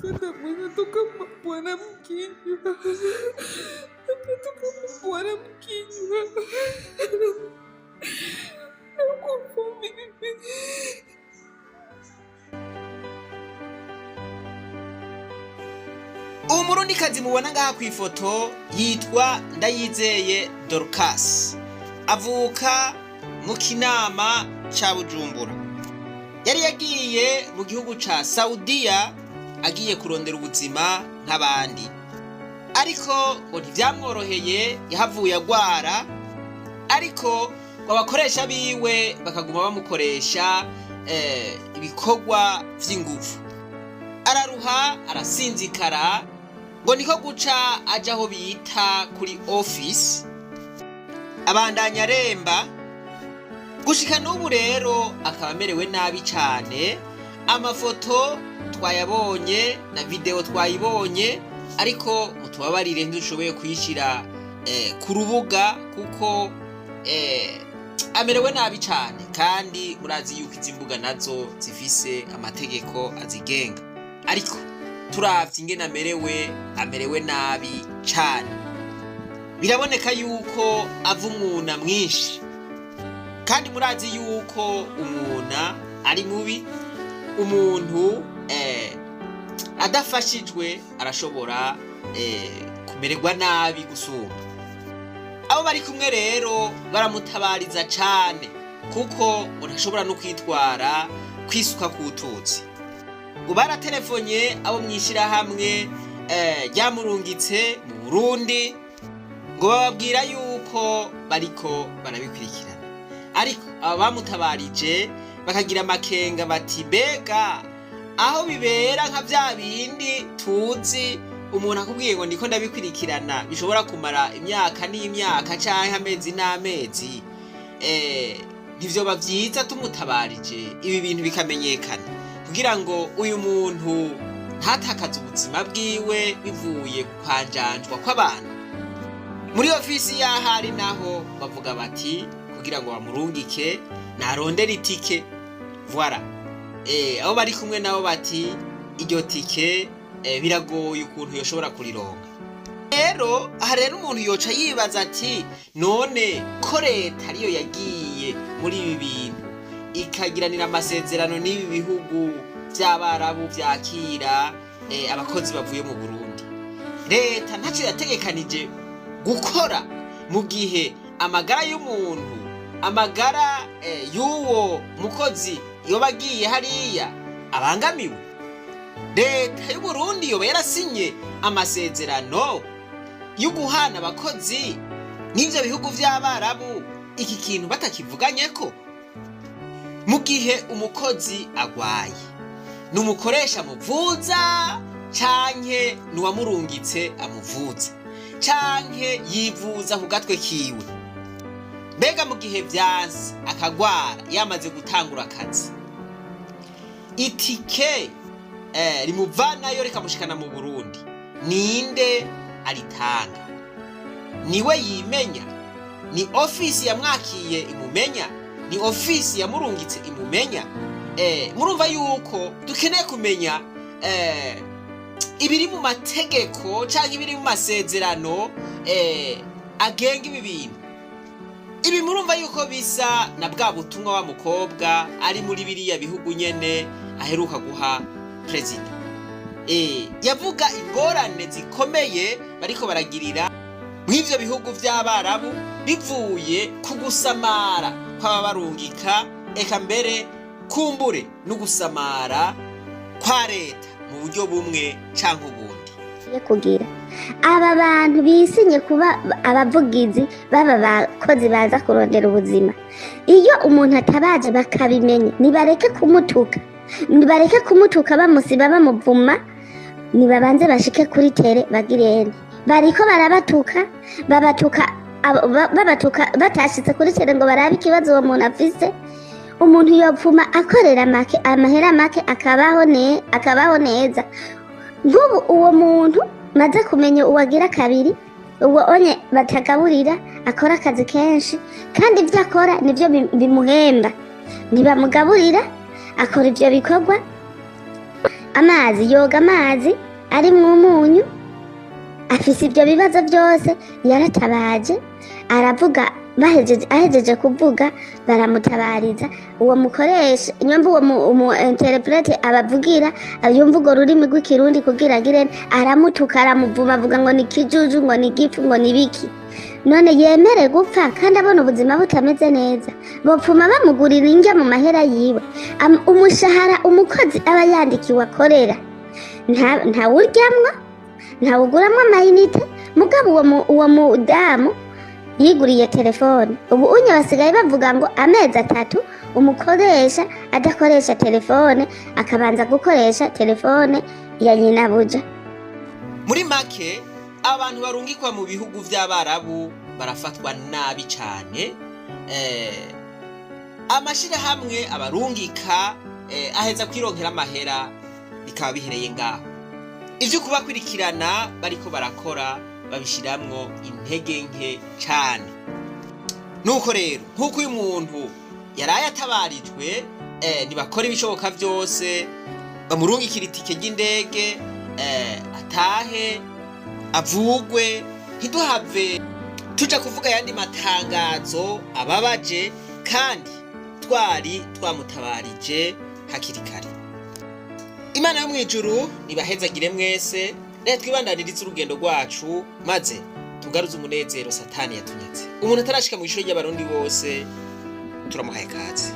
Natamani toka bwana mkinywa. Toka bwana mkinywa. Umurundikazi mubona ngaha kw'ifoto yitwa Ndayizeye Dorcas, avuka mu Kinama ca Bujumbura. Yari yagiye mu gihugu ca Saudiya agiye kurondera ubuzima nk'abandi, ariko ngo ntivyamworoheye, yahavuye agwara, ariko ngo abakoresha biwe bakaguma bamukoresha ibikorwa vy'inguvu. Araruha, arasinzikara, ngo niko guca aja aho bita kuri office, abandanya aremba, gushika n'ubu rero akaba amerewe nabi cane. Amafoto twayabonye na video twayibonye, ariko mutubabarire ntidushoboye kuyishira ku rubuga kuko amerewe nabi cane, kandi murazi yuko izi mbuga nazo zifise amategeko azigenga. Ariko turavye ingene amerewe nabi cane, biraboneka yuko avumuna mwinshi, kandi murazi yuko umuna ari mubi. Umuntu adafashijwe arashobora kumererwa nabi gusumba. Abo bari kumwe rero baramutabariza cane, kuko urashobora no kwitwara kwisuka kututsi. Ngo baratelefonye abo mwishirahamwe ryamurungitse mu Burundi, ngo bababwira yuko bariko barabikurikirana, ariko aba bamutabarije bakagira amakenga bati bega aho bibera nka vya bindi tuzi umuntu akubwiye ngo ndiko ndabikurikirana bishobora kumara imyaka n'imyaka canke amezi n'amezi, ntivyoba vyiza tumutabarije ibi bintu bikamenyekana, kugira ngo uyu muntu ntatakaze ubuzima bwiwe bivuye kwanjanjwa kw'abantu. Muri ofisi y'ahari naho bavuga bati kugira ngo bamurungike narondera itike. Voilà. Abo bari kumwe nabo bati iryo tike biragoye ukuntu yoshobora kurironka. Rero aha rero umuntu yoca yibaza ati none ko leta ariyo yagiye muri ibi bintu ikagiranira amasezerano n'ibi bihugu vy'Abarabu vyakira abakozi bavuye mu Burundi, leta ntaco yategekanije gukora mu gihe amagara y'umuntu, amagara y'uwo mukozi yoba agiye hariya abangamiwe? Leta y'u Burundi yoba yarasinye amasezerano yo guhana abakozi n'ivyo bihugu vy'Abarabu, iki kintu batakivuganyeko? Mu gihe umukozi agwaye, n'umukoresha amuvuza canke n'uwamurungitse amuvuza, canke yivuza ku gatwe kiwe? Mbega mu gihe vyanse akagwara yamaze gutangura akazi, itike rimuvanayo rikamushikana mu Burundi, ninde aritanga? Niwe yimenya? Ni ofisi yamwakiye imumenya? Ni ofisi yamurungitse imumenya? Murumva yuko dukeneye kumenya ibiri mu mategeko canke ibiri mu masezerano agenga ibi bintu. Ibi murumva yuko bisa na bwa butumwa wa mukobwa ari muri biriya bihugu nyene aheruka guha president. Yavuga ingorane zikomeye bariko baragirira mw'ivyo bihugu vy'Abarabu bivuye ku gusamara kw'aba barungika, eka mbere kumbure no gusamara kwa leta mu buryo bumwe canke ubundi. Kugira aba bantu bisinye kuba abavugizi baba bakozi baza kurondera ubuzima, iyo umuntu atabaje bakabimenya nibareke kumutuka bamusiba bamuvuma, nibabanze bashike kuri tere bagirene. Bariko barabatuka babatuka batashitse kuri tere ngo barabe ikibazo uwo muntu afise. Umuntu yopfuma akorera amahera make akabaho neza. Nk'ubu uwo muntu maze kumenya uwagira kabiri, uwo onye batagaburira, akora akazi kenshi, kandi ibyo akora nivyo bimuhemba. Ntibamugaburira, akora ivyo bikorwa amazi, yoga amazi arimwo umunyu, afise ibyo bibazo byose. Yaratabaje aravuga, ahejeje kuvuga baramutabariza. Uwo mukoresha inyumva uwo interprete abavugira yumva urwo rurimi rw'ikirundi kugira agire, aramutuka aramuvuma, avuga ngo ni kijuju, ngo ni gifu, ngo ni biki. None yemere gupfa kandi abona ubuzima butameze neza, bopfuma bamugurira indya mu mahera yiwe. Umushahara umukozi aba yandikiwe akorera ntawuryamwa, ntawuguramwo amayinite. Mugabo uwo mudamu yiguriye telefone. Ubu unye basigaye bavuga ngo amezi 3 umukoresha adakoresha telefone, akabanza gukoresha telefone ya nyinabuja. Muri make abantu barungikwa mu bihugu vy'Abarabu barafatwa nabi cane. Amashirahamwe abarungika aheza kwironkera amahera bikaba bihereye ngaho. Ivyo kubakurikirana bariko barakora babishiramwo intege nke cane. Nuko rero nkuko uyu muntu yaraye atabarijwe, nibakora ibishoboka vyose bamurungikira itike ry'indege, atahe avugwe. Ntiduhave tuja kuvuga yandi matangazo ababaje kandi twari twamutabarije hakiri kare. Imana yo mwijuru nibahezagire mwese. Reka twibandanirize urugendo rwacu maze tugaruze umunezero Satani yatunyatse. Umuntu atarashika mu ishuri ry'abarundi bose turamuhaye kaze.